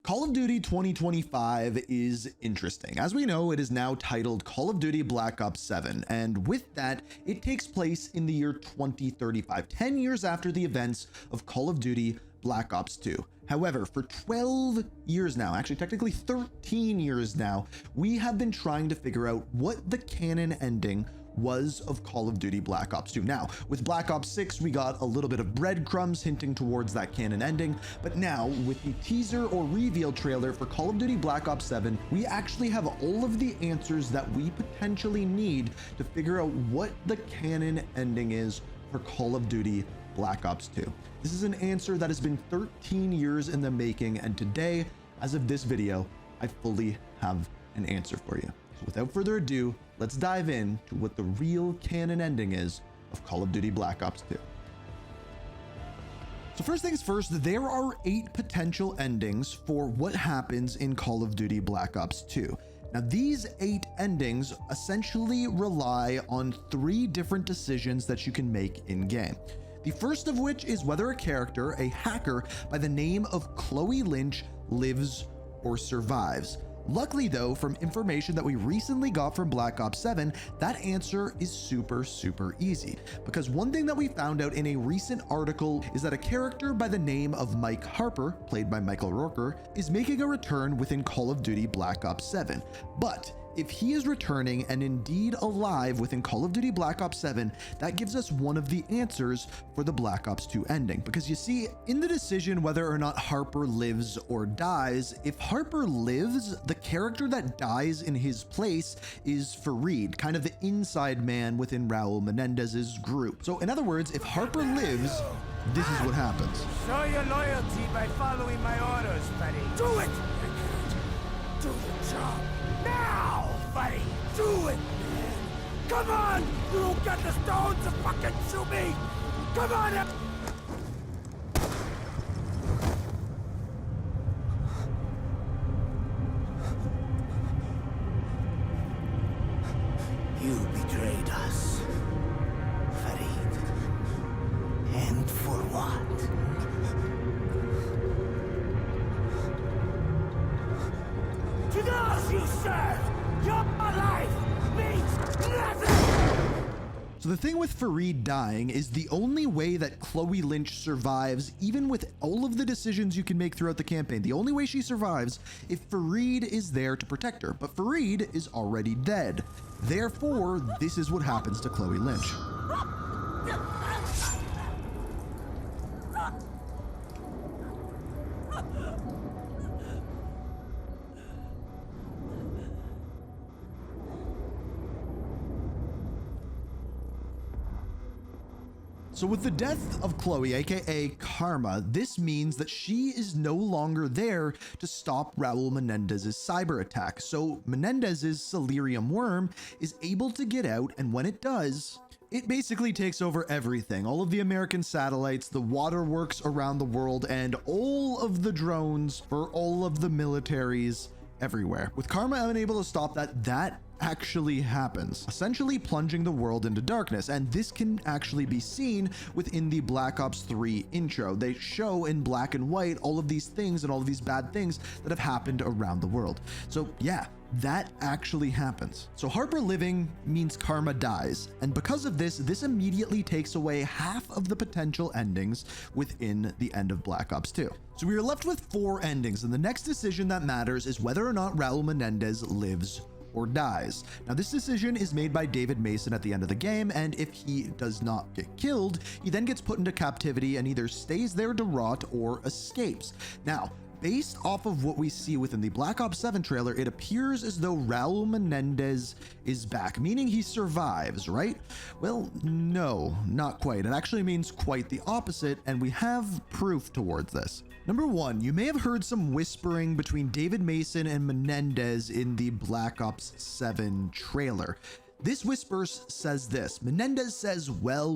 Call of Duty 2025 is interesting. As we know, it is now titled Call of Duty Black Ops 7, and with that, it takes place in the year 2035, 10 years after the events of Call of Duty Black Ops 2. However, for 12 years now, actually technically 13 years now, we have been trying to figure out what the canon ending was of Call of Duty Black Ops 2. Now, with Black Ops 6, we got a little bit of breadcrumbs hinting towards that canon ending, but now with the teaser or reveal trailer for Call of Duty Black Ops 7, we actually have all of the answers that we potentially need to figure out what the canon ending is for Call of Duty Black Ops 2. This is an answer that has been 13 years in the making, and today, as of this video, I fully have an answer for you. So without further ado, let's dive in to what the real canon ending is of Call of Duty Black Ops 2. So first things first, there are 8 potential endings for what happens in Call of Duty Black Ops 2. Now, these 8 endings essentially rely on 3 different decisions that you can make in-game. The first of which is whether a character, a hacker by the name of Chloe Lynch, lives or survives. Luckily though, from information that we recently got from Black Ops 7, that answer is super easy. Because one thing that we found out in a recent article is that a character by the name of Mike Harper, played by Michael Rooker, is making a return within Call of Duty Black Ops 7. But if he is returning and indeed alive within Call of Duty Black Ops 7, that gives us one of the answers for the Black Ops 2 ending. Because you see, in the decision whether or not Harper lives or dies, if Harper lives, the character that dies in his place is Fareed, kind of the inside man within Raul Menendez's group. So in other words, if Harper lives, this is what happens. Show your loyalty by following my orders, buddy. Do it! Do the job. Now, buddy! Do it, man! Come on! You don't got the stones to fucking shoot me! Come on! You betrayed us, Fareed. And for what? To those you serve, your life means nothing! So the thing with Fareed dying is the only way that Chloe Lynch survives, even with all of the decisions you can make throughout the campaign, the only way she survives if Fareed is there to protect her. But Fareed is already dead. Therefore, this is what happens to Chloe Lynch. So with the death of Chloe, aka Karma, this means that she is no longer there to stop Raul Menendez's cyber attack. So Menendez's Celerium worm is able to get out, and when it does, it basically takes over everything. All of the American satellites, the waterworks around the world, and all of the drones for all of the militaries everywhere. With Karma unable to stop that, that actually happens, essentially plunging the world into darkness. And this can actually be seen within the Black Ops 3 intro. They show in black and white all of these things and all of these bad things that have happened around the world. So yeah, that actually happens. So Harper living means Karma dies, and because of this, this immediately takes away half of the potential endings within the end of Black Ops 2. So we are left with 4 endings, and the next decision that matters is whether or not Raul Menendez lives or dies. Now, this decision is made by David Mason at the end of the game, and if he does not get killed, he then gets put into captivity and either stays there to rot or escapes. Now, based off of what we see within the Black Ops 7 trailer, it appears as though Raul Menendez is back, meaning he survives, right? Well, no, not quite. It actually means quite the opposite, and we have proof towards this. Number 1, you may have heard some whispering between David Mason and Menendez in the Black Ops 7 trailer. This whispers says this. Menendez says, well,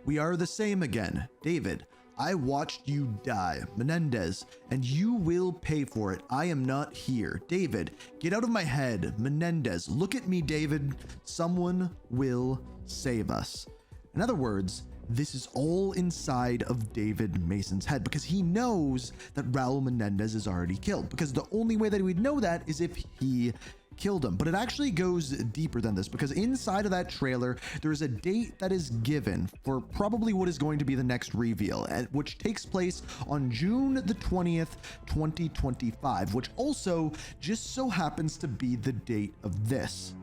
we are the same again. David, I watched you die. Menendez, and you will pay for it. I am not here. David, get out of my head. Menendez, look at me, David. Someone will save us. In other words, this is all inside of David Mason's head because he knows that Raul Menendez is already killed, because the only way that he would know that is if he killed him. But it actually goes deeper than this, because inside of that trailer there is a date that is given for probably what is going to be the next reveal, which takes place on June the 20th 2025, which also just so happens to be the date of this.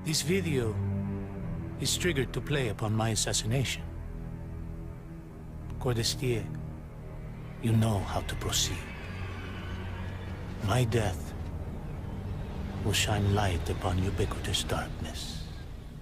This video is triggered to play upon my assassination. Cordestier, you know how to proceed. My death will shine light upon ubiquitous darkness.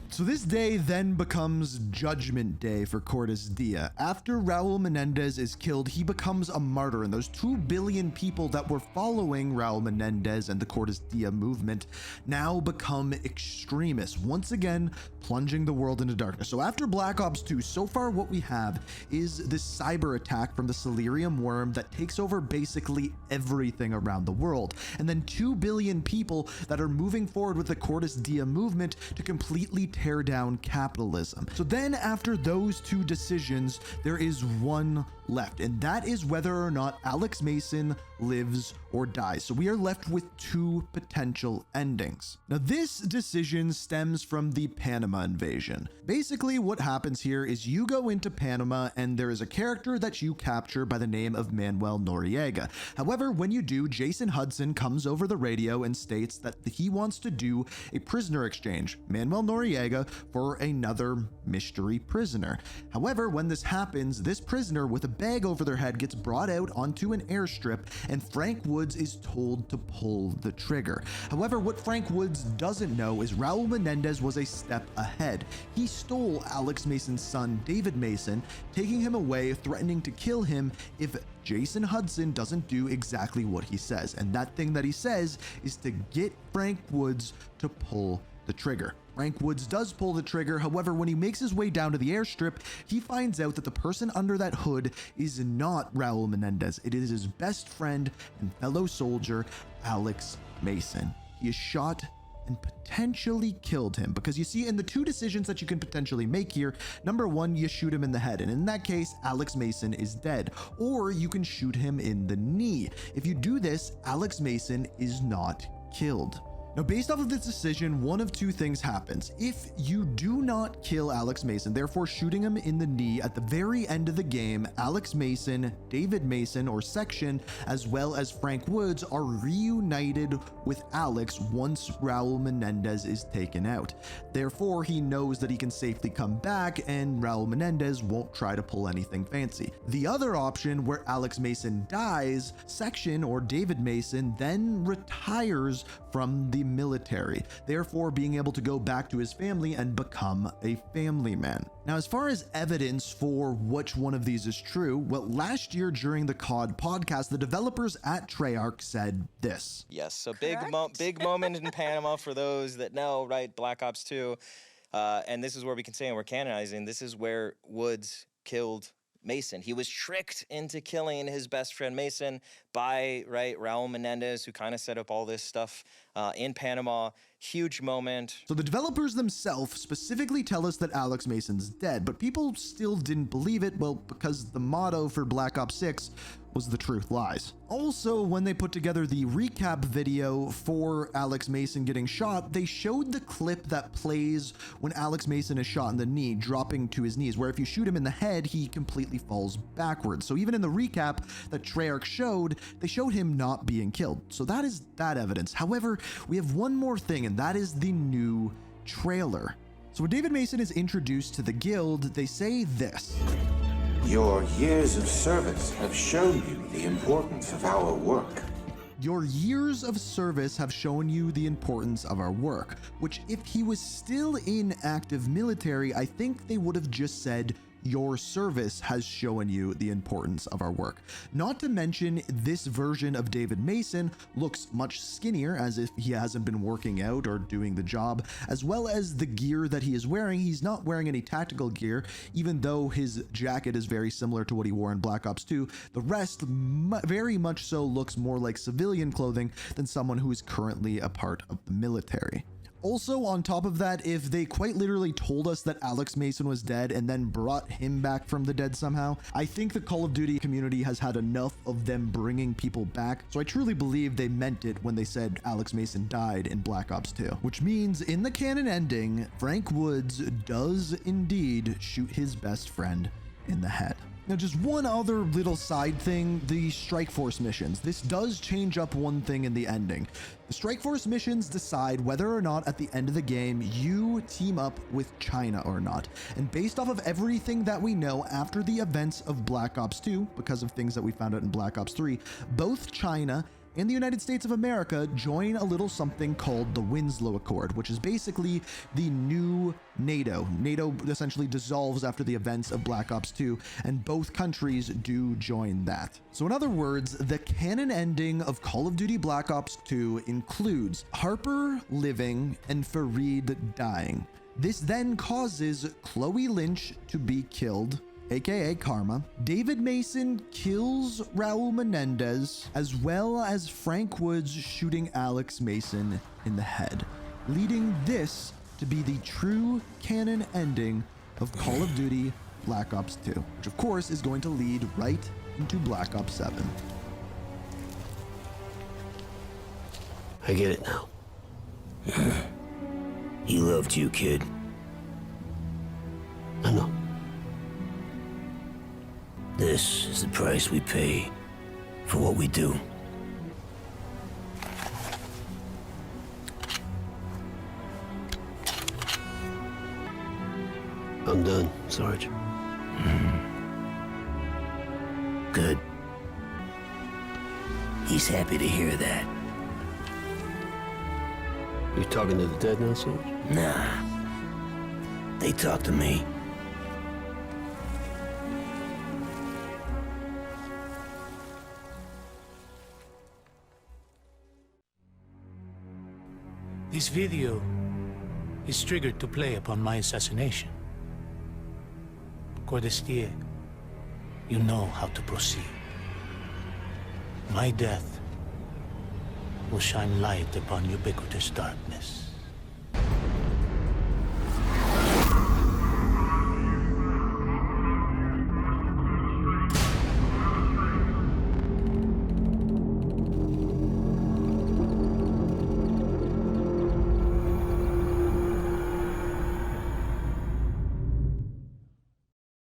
So this day then becomes Judgment Day for Cortes Dia. After Raul Menendez is killed, he becomes a martyr, and those 2 billion people that were following Raul Menendez and the Cortes Dia movement now become extremists, once again plunging the world into darkness. So after Black Ops 2, so far what we have is this cyber attack from the Celerium worm that takes over basically everything around the world, and then 2 billion people that are moving forward with the Cortes Dia movement to completely tear down capitalism. So then after those 2 decisions, there is one left, and that is whether or not Alex Mason lives or dies. So we are left with 2 potential endings. Now this decision stems from the Panama invasion. Basically what happens here is you go into Panama and there is a character that you capture by the name of Manuel Noriega. However, when you do, Jason Hudson comes over the radio and states that he wants to do a prisoner exchange, Manuel Noriega for another mystery prisoner. However, when this happens, this prisoner with a bag over their head gets brought out onto an airstrip, and Frank Woods is told to pull the trigger. However, what Frank Woods doesn't know is Raul Menendez was a step ahead. He stole Alex Mason's son, David Mason, taking him away, threatening to kill him if Jason Hudson doesn't do exactly what he says. And that thing that he says is to get Frank Woods to pull the trigger. Frank Woods does pull the trigger. However, when he makes his way down to the airstrip, he finds out that the person under that hood is not Raul Menendez. It is his best friend and fellow soldier, Alex Mason. He is shot and potentially killed him, because you see, in the 2 decisions that you can potentially make here, number 1, you shoot him in the head, and in that case, Alex Mason is dead. Or you can shoot him in the knee. If you do this, Alex Mason is not killed. Now, based off of this decision, one of 2 things happens. If you do not kill Alex Mason, therefore shooting him in the knee, at the very end of the game, Alex Mason, David Mason, or Section, as well as Frank Woods are reunited with Alex once Raul Menendez is taken out. Therefore, he knows that he can safely come back and Raul Menendez won't try to pull anything fancy. The other option, where Alex Mason dies, Section, or David Mason, then retires from the military, therefore being able to go back to his family and become a family man. Now, as far as evidence for which one of these is true, well, last year during the COD podcast, the developers at Treyarch said this. Yes, so big moment in Panama for those that know, right? Black Ops 2. And this is where we can say, and we're canonizing, this is where Woods killed Mason. He was tricked into killing his best friend Mason by, right, Raul Menendez, who kind of set up all this stuff in Panama. Huge moment. So the developers themselves specifically tell us that Alex Mason's dead, but people still didn't believe it, well, because the motto for Black Ops 6 was "the truth lies." Also, when they put together the recap video for Alex Mason getting shot, they showed the clip that plays when Alex Mason is shot in the knee, dropping to his knees, where if you shoot him in the head, he completely falls backwards. So even in the recap that Treyarch showed, they showed him not being killed. So that is that evidence. However, we have one more thing, and that is the new trailer. So when David Mason is introduced to the guild, they say this. Your years of service have shown you the importance of our work. Your years of service have shown you the importance of our work, which if he was still in active military, I think they would have just said, your service has shown you the importance of our work. Not to mention, this version of David Mason looks much skinnier, as if he hasn't been working out or doing the job, as well as the gear that he is wearing. He's not wearing any tactical gear, even though his jacket is very similar to what he wore in Black Ops 2. The rest very much so looks more like civilian clothing than someone who is currently a part of the military. Also, on top of that, if they quite literally told us that Alex Mason was dead and then brought him back from the dead somehow, I think the Call of Duty community has had enough of them bringing people back. So I truly believe they meant it when they said Alex Mason died in Black Ops 2, which means in the canon ending, Frank Woods does indeed shoot his best friend in the head. Now, just one other little side thing, the Strike Force missions. This does change up one thing in the ending. The Strike Force missions decide whether or not at the end of the game you team up with China or not. And based off of everything that we know after the events of Black Ops 2, because of things that we found out in Black Ops 3, both China and the United States of America join a little something called the Winslow Accord, which is basically the new NATO. NATO essentially dissolves after the events of Black Ops 2, and both countries do join that. So in other words, the canon ending of Call of Duty Black Ops 2 includes Harper living and Farid dying. This then causes Chloe Lynch to be killed, aka Karma. David Mason kills Raul Menendez, as well as Frank Woods shooting Alex Mason in the head, leading this to be the true canon ending of Call of Duty Black Ops 2, which of course is going to lead right into Black Ops 7. I get it now. He loved you, kid. I know. This is the price we pay for what we do. I'm done, Sarge. Good. He's happy to hear that. You talking to the dead now, Sarge? Nah. They talk to me. This video is triggered to play upon my assassination. Cordestier, you know how to proceed. My death will shine light upon ubiquitous darkness.